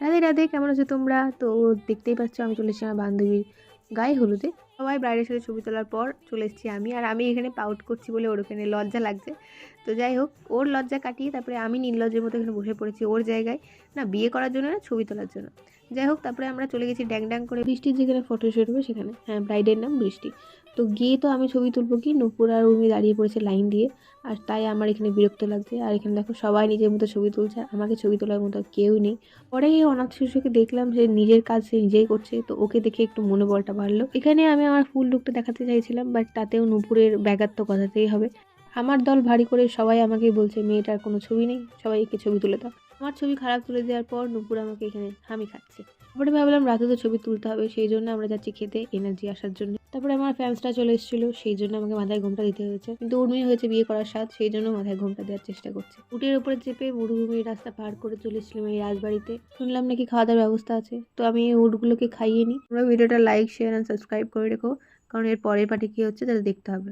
রাধে রাধে, কেমন আছো তোমরা? তো দেখতেই পাচ্ছ আমি চলে এসেছি আমার বান্ধবীর গায়ে হলুদে। সবাই ব্রাইডের সাথে ছবি তোলার পর চলে এসেছি আমি এখানে পাউট করছি বলে ওর ওখানে লজ্জা লাগছে। তো যাই হোক, ওর লজ্জা কাটিয়ে তারপরে আমি নির্লজ্জের মতো এখানে বসে পড়েছি ওর জায়গায়, না বিয়ে করার জন্য না ছবি তোলার জন্য। যাই হোক, তারপরে আমরা চলে গেছি ড্যাং ড্যাং করে বৃষ্টির যেখানে ফটোশ্যুট হবে সেখানে। হ্যাঁ, ব্রাইডের নাম বৃষ্টি। তো গিয়ে তো আমি ছবি তুলবো কি, নূপুর আর উর্মি দাঁড়িয়ে পড়েছে লাইন দিয়ে। আর তাই আমার এখানে বিরক্ত লাগছে। আর এখানে দেখো সবাই নিজের মতো ছবি তুলছে, আমাকে ছবি তোলার মতো কেউ নেই। পরে এই অনাথ শিশুকে দেখলাম যে নিজের কাজ সে নিজেই করছে, তো ওকে দেখে একটু মনোবলটা বাড়লো। এখানে আমি আমার ফুল লুকটা দেখাতে চাইছিলাম, বাট তাতেও নূপুরের ব্যাঘাত তো কথাতেই হবে। আমার দল ভারী করে সবাই আমাকেই বলছে মেয়েটার কোনো ছবি নেই, সবাইকে ছবি তুলে দাও। আমার ছবি খারাপ তুলে দেওয়ার পর নূপুর আমাকে এখানে হামি খাচ্ছে। তারপরে ভাবলাম রাতে তো ছবি তুলতে হবে, সেই জন্য আমরা যাচ্ছি খেতে এনার্জি আসার জন্য। তারপরে আমার ফ্যান্সটা চলে এসেছিলো, সেই জন্য আমাকে মাথায় ঘোমটা দিতে হয়েছে, কিন্তু উর্মি হয়েছে বিয়ে করার স্বাদ, সেই জন্য মাথায় ঘোমটা দেওয়ার চেষ্টা করছে। উটের উপরে চেপে মরুভূমির রাস্তা পার করে চলে এসেছিলাম এই রাজবাড়িতে। শুনলাম নাকি খাওয়া দাওয়ার ব্যবস্থা আছে, তো আমি এই উটগুলোকে খাইয়ে নিই। তোমরা ভিডিওটা লাইক শেয়ার অ্যান্ড সাবস্ক্রাইব করে রেখো, কারণ এর পরের পার্টি কি হচ্ছে তাহলে দেখতে হবে।